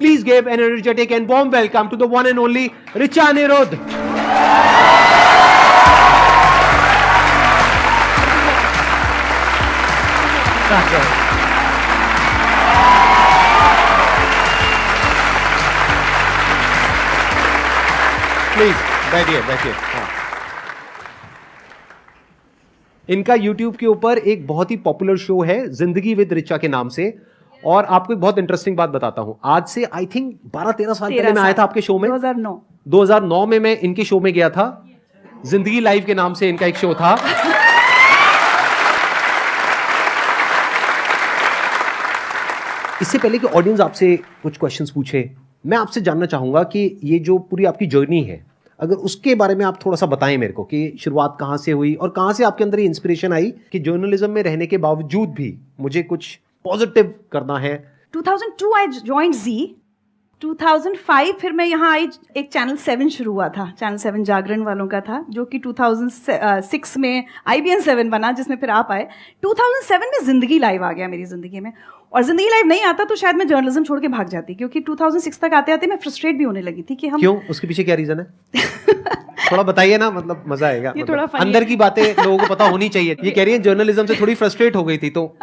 Please give an energetic and warm welcome to the one and only Richa Anirudh. Please, बैठिए। हाँ। इनका YouTube के ऊपर एक बहुत ही पॉपुलर शो है जिंदगी विद रिचा के नाम से। और आपको एक बहुत इंटरेस्टिंग बात बताता हूं, आज से आई थिंक 12-13 साल पहले मैं आया था आपके शो में। 2009 में मैं इनके शो में गया था। जिंदगी लाइव के नाम से इनका एक शो था। इससे पहले कि ऑडियंस आपसे कुछ क्वेश्चंस पूछे, मैं आपसे जानना चाहूंगा कि ये जो पूरी आपकी जर्नी है, अगर उसके बारे में आप थोड़ा सा बताएं मेरे को कि शुरुआत कहां से हुई और कहां से आपके अंदर ये इंस्पिरेशन आई कि जर्नलिज्म में रहने के बावजूद भी मुझे कुछ पॉजिटिव करना है। 2002 आई जॉइंड जी। 2005 फिर मैं यहाँ आई, एक चैनल 7 शुरू हुआ था, चैनल 7 जागरण वालों का था, जो कि 2006 में IBN 7 बना, जिसमें फिर आप आए। 2007 में जिंदगी लाइव आ गया मेरी जिंदगी में, और जिंदगी लाइव नहीं आता तो शायद मैं जर्नलिज्म छोड़ के भाग जाती, क्योंकि 2006 तक आते आते मैं फ्रस्ट्रेट भी होने लगी थी कि हम क्यों, उसके पीछे क्या रीजन है? थोड़ा बताइए ना, मतलब मजा आएगा। ये थोड़ा अंदर की बातें लोगों को पता होनी चाहिए। ये कह रही है जर्नलिज्म से थोड़ी फ्रस्ट्रेट हो गई थी, तो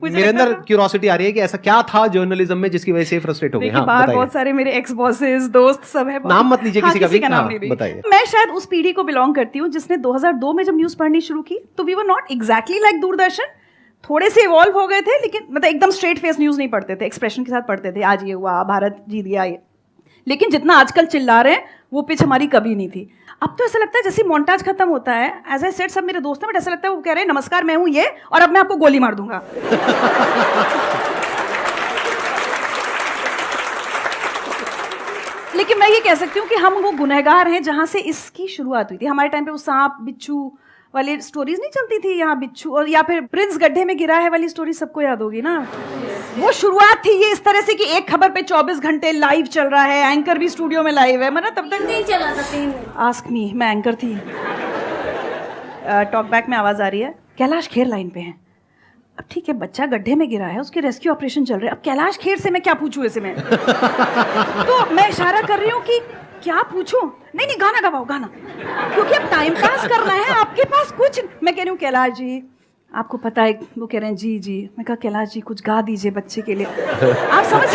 मेरे अंदर क्यूरियोसिटी आ रही है कि ऐसा क्या था जर्नलिज्म में जिसकी वजह से फ्रस्ट्रेट हो गए। हाँ, बाहर बहुत सारे मेरे एक्स बॉसेस, दोस्त सब है। नाम मत लीजिए किसी का भी। नाम नहीं बताइए। मैं शायद उस पीढ़ी को बिलोंग करती हूँ जिसने 2002 में जब न्यूज पढ़नी शुरू की, तो we were not exactly like Doordarshan, थोड़े से इवॉल्व हो गए थे, लेकिन मतलब एकदम स्ट्रेट फेस न्यूज नहीं पढ़ते थे, एक्सप्रेशन के साथ पढ़ते थे, आज ये हुआ, भारत जीत गया ये। लेकिन जितना आजकल चिल्ला रहे हैं वो पिच हमारी कभी नहीं थी। अब तो ऐसा लगता है जैसे मोन्टाज खत्म होता है, एज आई सेड, सब मेरे दोस्त हैं, बट ऐसा लगता है वो कह रहे हैं नमस्कार मैं हूं ये, और अब मैं आपको गोली मार दूंगा। लेकिन मैं ये कह सकती हूँ कि हम वो गुनहगार हैं जहां से इसकी शुरुआत हुई थी। हमारे टाइम पे वो सांप बिच्छू वाली स्टोरीज नहीं चलती थी, यहाँ बिच्छू, और या फिर प्रिंस गड्ढे में गिरा है वाली स्टोरी सबको याद होगी ना। वो शुरुआत थी ये इस तरह से कि एक खबर पे 24 घंटे लाइव चल रहा है, एंकर भी स्टूडियो में लाइव है, मतलब तब तक नहीं चला था। आस्क मी, मैं एंकर थी। टॉक बैक में आवाज आ रही है, कैलाश खेर लाइन पे है। अब ठीक है, बच्चा गड्ढे में गिरा है, उसके रेस्क्यू ऑपरेशन चल रहे हैं, अब कैलाश खेर से मैं क्या पूछूं ऐसे में? तो मैं इशारा कर रही हूँ कि क्या पूछूं? नहीं गाना गवाओ, गाना, क्योंकि अब टाइम पास करना है, आपके पास कुछ। मैं कह रही हूँ कैलाश जी आपको पता है, वो कह रहे हैं जी। मैं कहा कैलाश जी कुछ गा दीजिए बच्चे के लिए। आप समझ,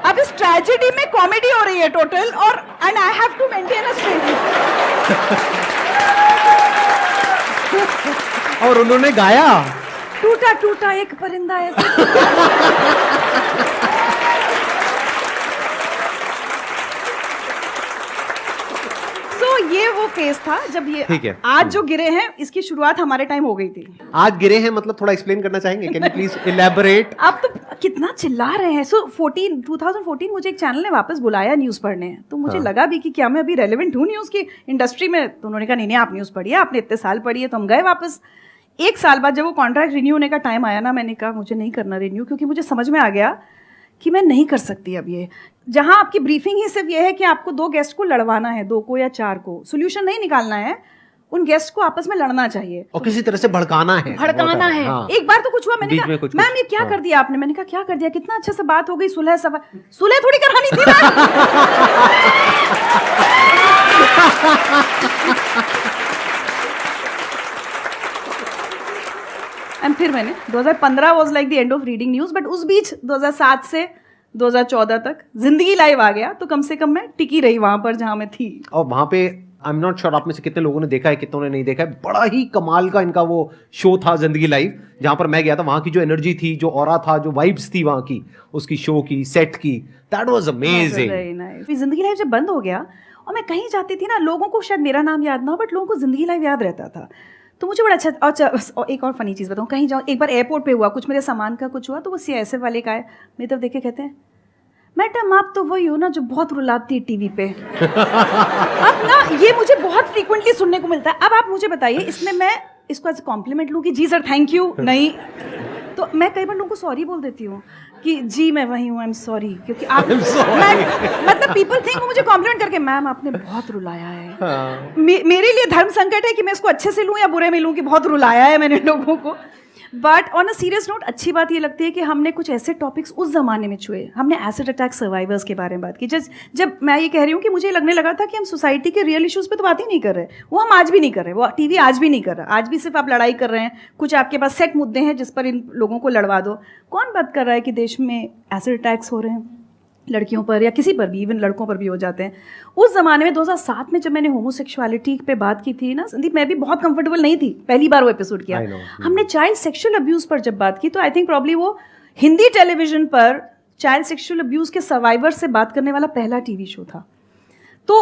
अब इस ट्रेजेडी में कॉमेडी हो रही है टोटल, और and I have to maintain a straight. और उन्होंने गाया, टूटा टूटा एक परिंदा ऐसे। ये वो फेज था जब ये, ठीक है, आज जो गिरे हैं इसकी शुरुआत हमारे टाइम हो गई थी। आज गिरे हैं मतलब थोड़ा एक्सप्लेन करना चाहेंगे? Can you please elaborate? आप तो कितना चिल्ला रहे हैं। सो 2014 मुझे एक चैनल ने वापस बुलाया न्यूज पढ़ने, तो मुझे लगा भी कि क्या मैं अभी रेलेवेंट हूँ न्यूज की इंडस्ट्री में। तो उन्होंने कहा नहीं आप न्यूज पढ़िए, आपने इतने साल पढ़ी है। तो हम गए वापस। एक साल बाद जब वो कॉन्ट्रैक्ट रिन्यू होने का टाइम आया ना, मैंने कहा मुझे नहीं करना रिन्यू, क्योंकि मुझे समझ में आ गया कि मैं नहीं कर सकती अब ये। जहां आपकी ब्रीफिंग ही सिर्फ ये है कि आपको 2 गेस्ट को लड़वाना है, 2 को या 4 को, सोल्यूशन नहीं निकालना है, उन गेस्ट को आपस में लड़ना चाहिए और किसी तरह से भड़काना है। हाँ। एक बार तो कुछ हुआ, मैंने कहा मैम ये क्या कर दिया आपने? मैंने कहा क्या कर दिया, कितना अच्छा से बात हो गई, सुलह थोड़ी करानी थी ना। एंड फिर मैंने 2015 was like the end of reading news, but उस बीच 2007 से 2014 तक जिंदगी लाइव आ गया, तो कम से कम मैं टिकी रही वहां पर जहां मैं थी। और वहां पे आई एम नॉट श्योर आप में से कितने लोगों ने देखा है, कितनों ने नहीं देखा है, बड़ा ही कमाल का इनका वो शो था जिंदगी लाइव, जहां पर मैं गया था। वहां की जो एनर्जी थी, जो ऑरा था, जो वाइब्स थी वहां की, उसकी शो की, सेट की, दैट वाज अमेजिंग। जिंदगी लाइव जब बंद हो गया और मैं कहीं जाती थी ना, लोगों को शायद मेरा नाम याद ना हो, बट लोगों को जिंदगी लाइव याद रहता था। तो मुझे बड़ा अच्छा। और एक और फनी चीज़ बताऊँ, कहीं जाऊँ, एक बार एयरपोर्ट पे हुआ कुछ, मेरे सामान का कुछ हुआ, तो वो CISF वाले का है, मेरी तरफ देख के कहते हैं मैडम आप तो वही हो ना जो बहुत रुलाती है टीवी पे। अब ना ये मुझे बहुत फ्रीक्वेंटली सुनने को मिलता है। अब आप मुझे बताइए, इसमें मैं इसको एज कॉम्प्लीमेंट लूँ कि जी सर थैंक यू? नहीं, तो मैं कई बार लोगों को सॉरी बोल देती हूँ कि जी मैं वही हूँ, आई एम सॉरी, क्योंकि आप मतलब पीपल थिंक वो मुझे कॉम्प्लीमेंट करके मैम आपने बहुत रुलाया है। हाँ। मेरे लिए धर्म संकट है कि मैं इसको अच्छे से लूँ या बुरे में लूँ कि बहुत रुलाया है मैंने लोगों को। But on a serious note अच्छी बात ये लगती है कि हमने कुछ ऐसे टॉपिक्स उस जमाने में छुए। हमने एसिड अटैक सर्वाइवर्स के बारे में बात की। जब मैं ये कह रही हूँ कि मुझे लगने लगा था कि हम सोसाइटी के रियल इश्यूज़ पे तो बात ही नहीं कर रहे, वो हम आज भी नहीं कर रहे, वो टीवी आज भी नहीं कर रहा। आज भी सिर्फ आप लड़ाई कर रहे हैं, कुछ आपके पास सेट मुद्दे हैं जिस पर इन लोगों को लड़वा दो। कौन बात कर रहा है कि देश में एसिड अटैक्स हो रहे हैं लड़कियों पर या किसी पर भी, इवन लड़कों पर भी हो जाते हैं। उस ज़माने में 2007 में जब मैंने होमोसेक्सुअलिटी पे बात की थी ना संदीप, मैं भी बहुत कंफर्टेबल नहीं थी, पहली बार वो एपिसोड किया। हमने चाइल्ड सेक्सुअल अब्यूज़ पर जब बात की तो आई थिंक प्रॉब्ली वो हिंदी टेलीविजन पर चाइल्ड सेक्सुअल अब्यूज़ के सर्वाइवर से बात करने वाला पहला टीवी शो था। तो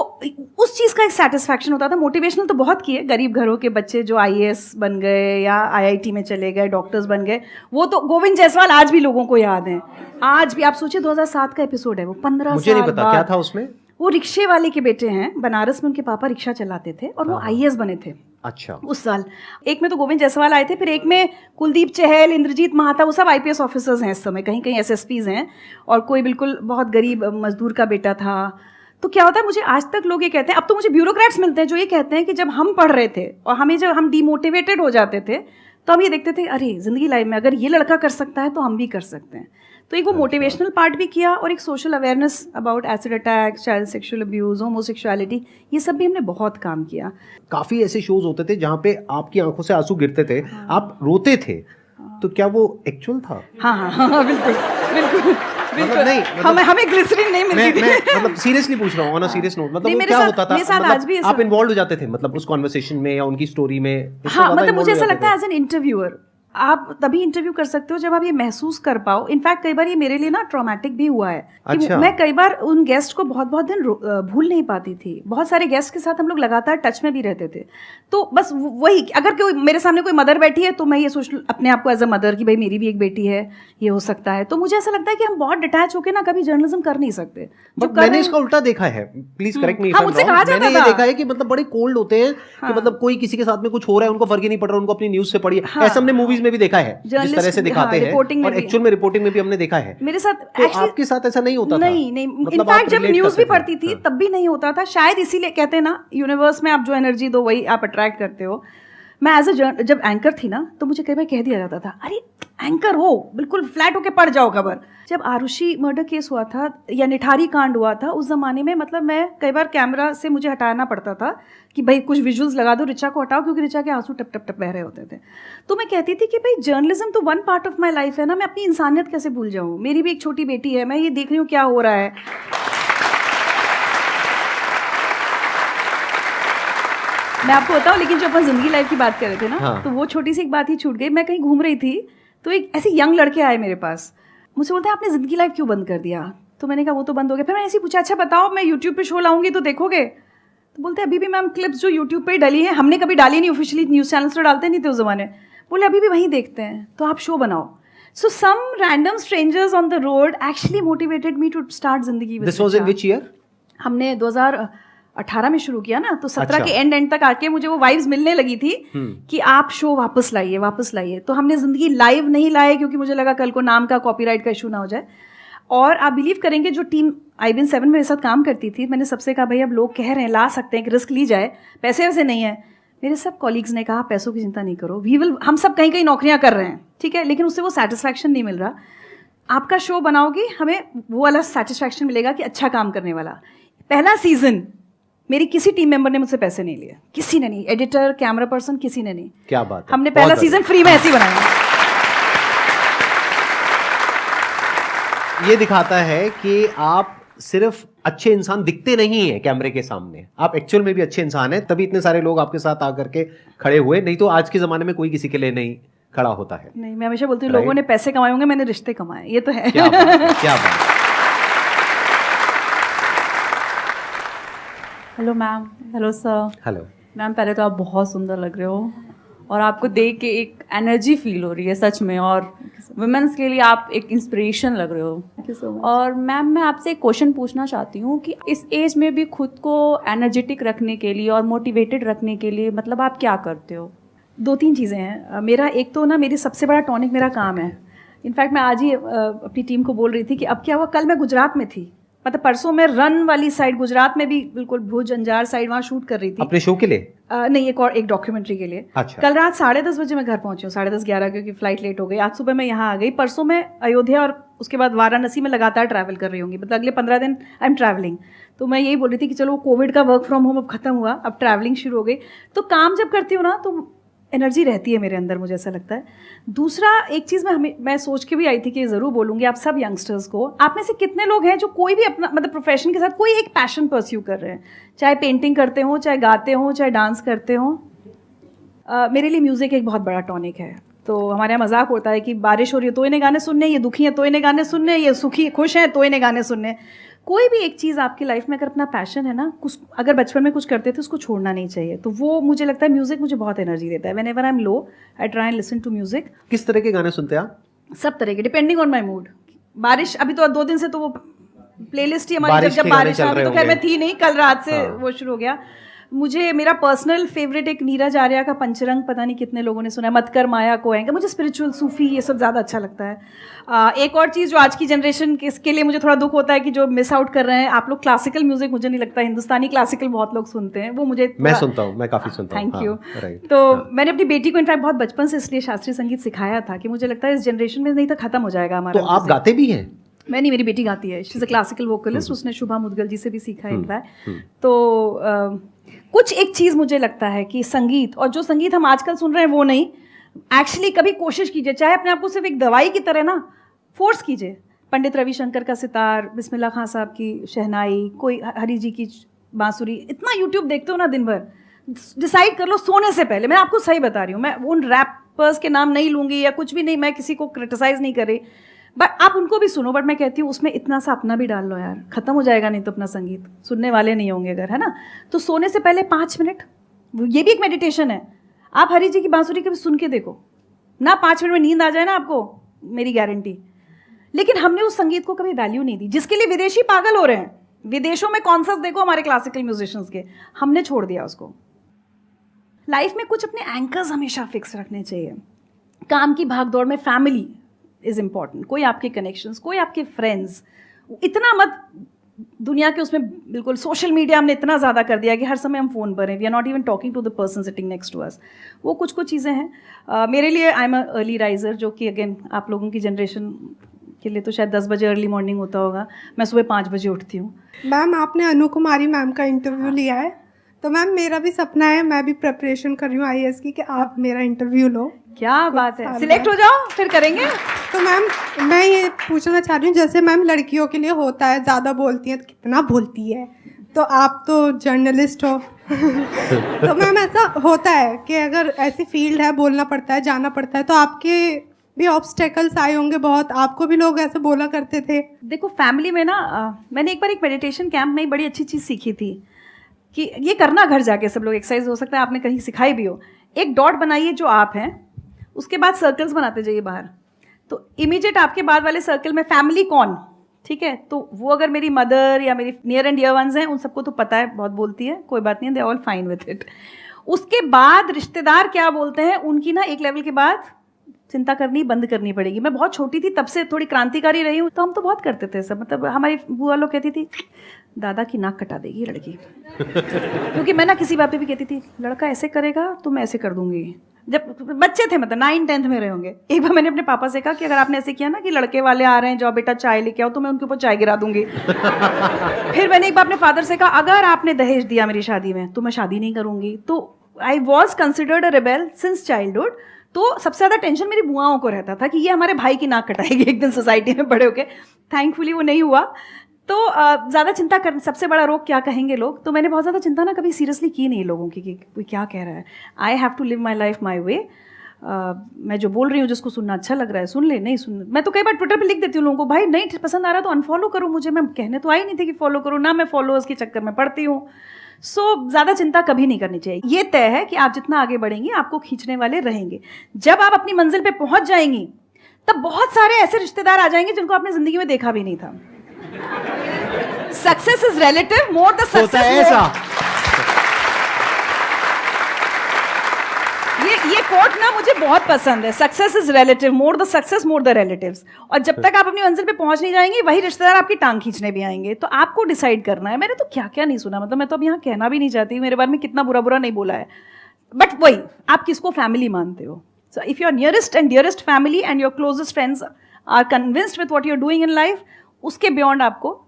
उस चीज़ का एक सेटिस्फैक्शन होता था। मोटिवेशनल तो बहुत किए, गरीब घरों के बच्चे जो IAS बन गए या IIT में चले गए, डॉक्टर्स बन गए, वो तो गोविंद जायसवाल आज भी लोगों को याद हैं। आज भी आप सोचिए 2007 का एपिसोड है वो, 15 मुझे नहीं पता क्या था उसमें। वो रिक्शे वाले के बेटे हैं, बनारस में उनके पापा रिक्शा चलाते थे और वो IAS बने थे। अच्छा। उस साल एक में तो गोविंद जायसवाल आए थे, फिर एक में कुलदीप चहल, इंद्रजीत महाता, वो सब IPS ऑफिसर्स हैं इस समय, कहीं कहीं SSPs हैं, और कोई बिल्कुल बहुत गरीब मजदूर का बेटा था। तो क्या होता है, मुझे आज तक लोग ये कहते हैं, अब तो मुझे ब्यूरोक्रेट्स मिलते हैं जो ये कहते हैं कि जब हम पढ़ रहे थे और हमें जब हम डिमोटिवेटेड हो जाते थे तो हम ये देखते थे अरे जिंदगी लाइफ में अगर ये लड़का कर सकता है तो हम भी कर सकते हैं। तो एक वो मोटिवेशनल पार्ट भी किया और एक social awareness about acid attack, child sexual abuse, homosexuality, ये सब भी हमने बहुत काम किया। काफ़ी ऐसे शोज होते थे जहाँ पे आपकी आंखों से आंसू गिरते थे, आप रोते थे, तो क्या वो एक्चुअल था? हाँ, बिल्कुल बिल्कुल बिल्कुल। नहीं, हमें ग्लिसरीन नहीं मिलती थी। मैं मतलब सीरियसली पूछ रहा हूँ, ऑन अ सीरियस नोट, मतलब वो क्या होता था? मतलब आप इन्वॉल्व हो जाते थे मतलब उस कॉन्वर्सेशन में या उनकी स्टोरी में? हाँ, मतलब मुझे ऐसा लगता है एज एन इंटरव्यूअर आप तभी इंटरव्यू कर सकते हो जब आप ये महसूस कर पाओ। इनफैक्ट कई बार ये मेरे लिए ना ट्रॉमेटिक भी हुआ है कि अच्छा। मैं कई बार उन गेस्ट को बहुत बहुत दिन भूल नहीं पाती थी। बहुत सारे गेस्ट के साथ हम लोग लगातार टच में भी रहते थे। तो बस वही, अगर कोई मेरे सामने कोई मदर बैठी है तो मैं ये सोच अपने आप को एज अ मदर कि भाई मेरी भी एक बेटी है, ये हो सकता है। तो मुझे ऐसा लगता है कि हम बहुत डिटैच होकर ना कभी जर्नलिज्म कर नहीं सकते। बट मैंने इसका उल्टा देखा है, प्लीज करेक्ट मी, मैंने ये देखा है कि मतलब बड़े कोल्ड होते हैं कि मतलब कोई किसी के साथ में कुछ हो रहा है उनको फर्क ही नहीं पड़ रहा, उनको अपनी न्यूज से पढ़िए। ऐसा हमने मूवीज में भी देखा है, जिस तरह से दिखाते हैं, और एक्चुअल में रिपोर्टिंग में भी हमने देखा है। मेरे साथ तो आपके साथ ऐसा नहीं होता था? नहीं, इनफैक्ट जब न्यूज भी पढ़ती थी तब भी नहीं होता था। शायद इसीलिए कहते हैं ना, यूनिवर्स में आप जो एनर्जी दो वही आप अट्रैक्ट करते हो। मैं एज अ जब एंकर थी ना तो मुझे कई बार कह दिया जाता था, अरे एंकर हो, बिल्कुल फ्लैट होके पढ़ जाओ खबर। जब आरुषि मर्डर केस हुआ था या निठारी कांड हुआ था, उस जमाने में मतलब मैं कई बार कैमरा से मुझे हटाना पड़ता था कि भाई कुछ विजुअल्स लगा दो, रिचा को हटाओ, क्योंकि रिचा के आंसू टप टप टप बह रहे होते थे। तो मैं कहती थी कि भाई जर्नलिज्म तो one part of my life है ना, मैं अपनी इंसानियत कैसे भूल जाऊँ? मेरी भी एक छोटी बेटी है, मैं ये देख रही हूँ क्या हो रहा है। मैं आपको बताऊं, लेकिन जो अपन जिंदगी लाइफ की बात कर रहे थे ना, हाँ। तो वो छोटी सी एक बात ही छूट गई। मैं कहीं घूम रही थी तो एक ऐसे यंग लड़के आए मेरे पास, मुझसे बोलते हैं आपने जिंदगी लाइफ क्यों बंद कर दिया? तो मैंने कहा वो तो बंद हो गया। फिर मैंने ऐसे पूछा, अच्छा बताओ मैं यूट्यूब पे शो लाऊंगी तो देखोगे? तो बोलते हैं अभी भी मैम क्लिप्स जो यूट्यूब पे डली हैं, हमने कभी डाली नहीं, ऑफिशियली न्यूज़ चैनल्स तो डालते नहीं थे उस जमाने। बोले अभी भी वहीं देखते हैं, तो आप शो बनाओ। So some random strangers on the road actually motivated me to start जिंदगी with This was in which year? हमने 2018 में शुरू किया ना, तो 17 के एंड तक आके मुझे वो वाइब्स मिलने लगी थी कि आप शो वापस लाइए। तो हमने जिंदगी लाइव नहीं लाए क्योंकि मुझे लगा कल को नाम का कॉपीराइट का इशू ना हो जाए। और आप बिलीव करेंगे, जो टीम IBN 7 में मेरे साथ काम करती थी, मैंने सबसे कहा भाई अब लोग कह रहे हैं ला सकते हैं कि रिस्क ली जाए, पैसे वैसे नहीं है। मेरे सब कॉलीग्स ने कहा पैसों की चिंता नहीं करो, हम सब कहीं कहीं नौकरियां कर रहे हैं, ठीक है, लेकिन उससे वो सेटिस्फैक्शन नहीं मिल रहा। आपका शो बनाओगे, हमें वो वाला सेटिस्फैक्शन मिलेगा कि अच्छा काम करने वाला। पहला सीजन मेरी किसी टीम मेंबर ने मुझसे पैसे नहीं लिए, किसी ने नहीं, एडिटर, कैमरा पर्सन, किसी ने नहीं। क्या बात है, हमने पहला सीजन फ्री में ऐसे ही बनाया। ये दिखाता है कि आप सिर्फ अच्छे इंसान दिखते नहीं हैं कैमरे के सामने, आप एक्चुअल में भी अच्छे इंसान हैं, तभी इतने सारे लोग आपके साथ आकर के खड़े हुए। नहीं तो आज के जमाने में कोई किसी के लिए नहीं खड़ा होता है। नहीं, मैं हमेशा बोलती हूँ लोगों ने पैसे कमाए होंगे, मैंने रिश्ते कमाए, ये तो है। क्या बात है, क्या बात है। Hello ma'am. Hello sir. Hello ma'am, पहले तो आप बहुत सुंदर लग रहे हो और आपको देख के एक एनर्जी फील हो रही है सच में, और वुमेन्स के लिए आप एक इंस्पिरेशन लग रहे हो। Thank you so much. और मैम मैं आपसे एक क्वेश्चन पूछना चाहती हूँ कि इस एज में भी खुद को एनर्जेटिक रखने के लिए और मोटिवेटेड रखने के लिए मतलब आप क्या करते हो? 2-3 चीज़ें हैं। मेरा एक तो ना, मेरी सबसे बड़ा टॉनिक मेरा काम है। इनफैक्ट मैं आज ही अपनी टीम को बोल रही थी कि अब क्या हुआ, कल मैं गुजरात में थी, मतलब परसों मैं रन वाली साइड, गुजरात में भी बिल्कुल भुज अंजार साइड, वहाँ शूट कर रही थी अपने शो के लिए। नहीं, एक डॉक्यूमेंट्री के लिए। अच्छा। कल रात 10:30 बजे मैं घर पहुंची हूँ, 10:30-11, क्योंकि फ्लाइट लेट हो गई। आज सुबह मैं यहाँ आ गई, परसों मैं अयोध्या और उसके बाद वाराणसी में लगातार ट्रैवल कर रही होंगी, मतलब अगले 15 दिन आई एम ट्रैवलिंग। तो मैं यही बोल रही थी कि चलो कोविड का वर्क फ्रॉम होम अब खत्म हुआ, अब ट्रैवलिंग शुरू हो गई, तो काम जब करती हूँ ना तो एनर्जी रहती है मेरे अंदर, मुझे ऐसा लगता है। दूसरा एक चीज़ मैं सोच के भी आई थी कि ज़रूर बोलूँगी आप सब यंगस्टर्स को, आप में से कितने लोग हैं जो कोई भी अपना मतलब प्रोफेशन के साथ कोई एक पैशन परस्यू कर रहे हैं, चाहे पेंटिंग करते हो, चाहे गाते हो, चाहे डांस करते हो। मेरे लिए म्यूज़िक एक बहुत बड़ा टॉनिक है। तो हमारे यहाँ मजाक होता है कि बारिश हो रही है तो इन्हें गाने सुनने, ये दुखी है तो इन्हें गाने सुनने, ये सुखी खुश हैं तो इन्हें गाने सुनने। कोई भी एक चीज़ आपकी लाइफ में अगर अपना पैशन है ना, कुछ अगर बचपन में कुछ करते थे उसको छोड़ना नहीं चाहिए। तो वो मुझे लगता है म्यूज़िक मुझे बहुत एनर्जी देता है। Whenever I am low I try and listen to music. किस तरह के गाने सुनते हैं आप? सब तरह के, डिपेंडिंग ऑन माई मूड। बारिश अभी तो 2 दिन से तो वो प्लेलिस्ट ही हमारी जब बारिश आ गई तो खैर मैं थी नहीं, कल रात से वो शुरू हो गया। मुझे मेरा पर्सनल फेवरेट एक नीरज आर्या का पंचरंग, पता नहीं कितने लोगों ने सुना है, मत कर माया को आएंगे। मुझे स्पिरिचुअल सूफी ये सब ज़्यादा अच्छा लगता है। एक और चीज़ जो आज की जनरेशन के इसके लिए मुझे थोड़ा दुख होता है कि जो मिस आउट कर रहे हैं आप लोग, क्लासिकल म्यूजिक मुझे नहीं लगता, हिंदुस्तानी क्लासिकल बहुत लोग सुनते हैं, वो मुझे मैं सुनता हूँ, मैं काफ़ी सुनता हूँ। Thank you. तो मैंने अपनी बेटी को इनफैक्ट बहुत बचपन से इसलिए शास्त्रीय संगीत सिखाया था कि मुझे लगता है इस जनरेशन में नहीं तो खत्म हो जाएगा हमारा। तो आप गाते भी हैं? मैं नहीं, मेरी बेटी गाती है, she is a classical vocalist, उसने शुभा मुदगल जी से भी सीखा इनफैक्ट। तो कुछ एक चीज़ मुझे लगता है कि संगीत, और जो संगीत हम आजकल सुन रहे हैं वो नहीं, एक्चुअली कभी कोशिश कीजिए, चाहे अपने आप को सिर्फ एक दवाई की तरह ना फोर्स कीजिए। पंडित रविशंकर का सितार, बिस्मिल्लाह खां साहब की शहनाई, कोई हरी जी की बांसुरी, इतना यूट्यूब देखते हो ना दिन भर, डिसाइड कर लो सोने से पहले। मैं आपको सही बता रही हूँ, मैं उन रैपर्स के नाम नहीं लूँगी या कुछ भी नहीं, मैं किसी को क्रिटिसाइज़ नहीं कर रही, बट आप उनको भी सुनो, बट मैं कहती हूँ उसमें इतना सा अपना भी डाल लो यार, खत्म हो जाएगा नहीं तो अपना संगीत, सुनने वाले नहीं होंगे अगर, है ना। तो सोने से पहले 5 मिनट, ये भी एक मेडिटेशन है। आप हरी जी की बांसुरी कभी सुन के देखो ना, 5 मिनट में नींद आ जाए ना आपको, मेरी गारंटी। लेकिन हमने उस संगीत को कभी वैल्यू नहीं दी, जिसके लिए विदेशी पागल हो रहे हैं। विदेशों में कॉन्सर्ट देखो हमारे क्लासिकल म्यूजिशियंस के, हमने छोड़ दिया उसको। लाइफ में कुछ अपने एंकर्स हमेशा फिक्स रखने चाहिए। काम की भागदौड़ में फैमिली इज इम्पॉर्टेंट, कोई आपके कनेक्शंस, कोई आपके फ्रेंड्स, इतना मत दुनिया के उसमें, बिल्कुल सोशल मीडिया हमने इतना ज़्यादा कर दिया कि हर समय हम फ़ोन पर हैं, we are not even talking to the person sitting next to us. वो कुछ चीज़ें हैं। मेरे लिए I am a early riser, जो कि अगेन आप लोगों की जनरेशन के लिए तो शायद 10 बजे अर्ली मॉर्निंग होता होगा, मैं सुबह 5 बजे उठती हूँ। मैम आपने अनु कुमारी मैम का इंटरव्यू लिया है, तो मैम मेरा भी सपना है, मैं भी प्रिपरेशन कर रही हूँ IAS की, कि आप मेरा इंटरव्यू लो। क्या बात है, सिलेक्ट हो जाओ फिर करेंगे। तो मैम मैं ये पूछना चाह रही हूँ, जैसे मैम लड़कियों के लिए होता है ज़्यादा बोलती हैं, तो कितना बोलती है, तो आप तो जर्नलिस्ट हो तो मैम ऐसा होता है कि अगर ऐसी फील्ड है, बोलना पड़ता है, जाना पड़ता है, तो आपके भी ऑब्स्टेकल्स आए होंगे बहुत, आपको भी लोग ऐसे बोला करते थे? देखो फैमिली में ना मैंने एक बार एक मेडिटेशन कैंप में बड़ी अच्छी चीज़ सीखी थी कि ये करना घर जाके सब लोग, एक्सरसाइज हो सकता है आपने कहीं सिखाई भी हो। एक डॉट बनाइए जो आप हैं, उसके बाद सर्कल्स बनाते जाइए बाहर, तो इमीडिएट आपके बाद वाले सर्कल में फैमिली कौन, ठीक है, तो वो अगर मेरी मदर या मेरी नियर एंड डियर वंस हैं, उन सबको तो पता है, बहुत बोलती है, कोई बात नहीं, they all fine with it. उसके बाद रिश्तेदार क्या बोलते हैं, उनकी ना एक लेवल के बाद चिंता करनी बंद करनी पड़ेगी। मैं बहुत छोटी थी तब से थोड़ी क्रांतिकारी रही हूँ, तो हम तो बहुत करते थे सब, मतलब हमारी बुआ लोग कहती थी दादा की नाक कटा देगी लड़की क्योंकि मैं ना किसी बात पे भी कहती थी लड़का ऐसे करेगा तो मैं ऐसे कर दूंगी। जब बच्चे थे, मतलब 9-10th में रहे होंगे, एक बार मैंने अपने पापा से कहा कि अगर आपने ऐसे किया ना कि लड़के वाले आ रहे हैं, जाओ बेटा चाय लेके आओ, तो मैं उनके ऊपर चाय गिरा दूंगी फिर मैंने एक बार अपने फादर से कहा अगर आपने दहेज दिया मेरी शादी में तो मैं शादी नहीं करूंगी। तो I was considered a rebel since childhood. तो सबसे ज़्यादा टेंशन मेरी बुआओं को रहता था कि ये हमारे भाई की नाक कटाएगी एक दिन सोसाइटी में बड़े होके। थैंकफुली वो नहीं हुआ। तो ज़्यादा चिंता कर, सबसे बड़ा रोग क्या कहेंगे लोग, तो मैंने बहुत ज़्यादा चिंता ना कभी सीरियसली की नहीं लोगों की कि कोई क्या कह रहा है। I have to live my life my way. मैं जो बोल रही हूँ जिसको सुनना अच्छा लग रहा है सुन ले, नहीं सुन। मैं तो कई बार ट्विटर पे लिख देती हूँ लोगों को, भाई नहीं पसंद आ रहा तो अनफॉलो करो मुझे। मैं कहने तो आई नहीं थी कि फॉलो करो ना, मैं फॉलोअर्स के चक्कर में पड़ती हूँ। सो ज़्यादा चिंता कभी नहीं करनी चाहिए। ये तय है कि आप जितना आगे बढ़ेंगी आपको खींचने वाले रहेंगे। जब आप अपनी मंजिल पे पहुंच जाएंगी तब बहुत सारे ऐसे रिश्तेदार आ जाएंगे जिनको आपने जिंदगी में देखा भी नहीं था। Success is relative, more the success. ये कोट ना मुझे बहुत पसंद है, success is relative, more the success more the relatives. और जब तक आप अपनी मंजिल पे पहुंच नहीं जाएंगे, वही रिश्तेदार आपकी टांग खींचने भी आएंगे। तो आपको डिसाइड करना है। मैंने तो क्या क्या नहीं सुना, मतलब मैं तो अब यहाँ कहना भी नहीं चाहती, मेरे बारे में कितना बुरा बुरा नहीं बोला है, बट वही, आप किसको फैमिली मानते हो? So if your nearest and dearest family and your closest friends are convinced with what you are doing in life, उसके बियॉन्ड आपको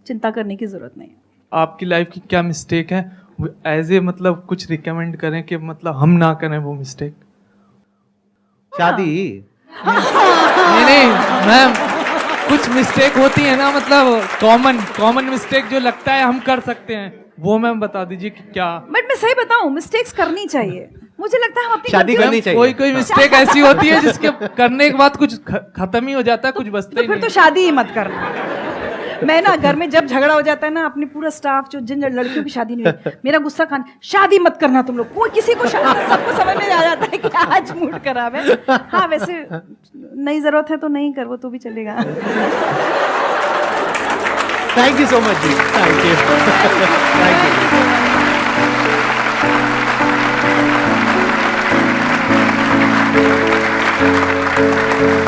चिंता करने की जरूरत नहीं है। आपकी लाइफ की क्या मिस्टेक है, एज ए मतलब कुछ रिकमेंड करें कि मतलब हम ना करें वो मिस्टेक? शादी। नहीं मैम, कुछ मिस्टेक होती है ना, मतलब कॉमन मिस्टेक जो लगता है हम कर सकते हैं, वो मैम बता दीजिए कि क्या। बट मैं सही बताऊं, मिस्टेक्स करनी चाहिए। मुझे लगता है हम अपनी शादी गलतियों- करनी चाहिए। कोई मिस्टेक ऐसी होती है जिसके करने के बाद कुछ खत्म ही हो जाता है, कुछ बचता तो ही फिर नहीं। तो शादी ही मत करना। मैं ना घर में जब झगड़ा हो जाता है ना, अपने पूरा स्टाफ जो जिन लड़कियों की शादी नहीं हुई, मेरा गुस्सा खान, शादी मत करना तुम लोग, कोई किसी को सबको समझ में आ जाता है कि आज मूड खराब है। हाँ वैसे नहीं जरूरत है तो नहीं कर, वो तो भी चलेगा। Thank you so much ji, thank you, thank you.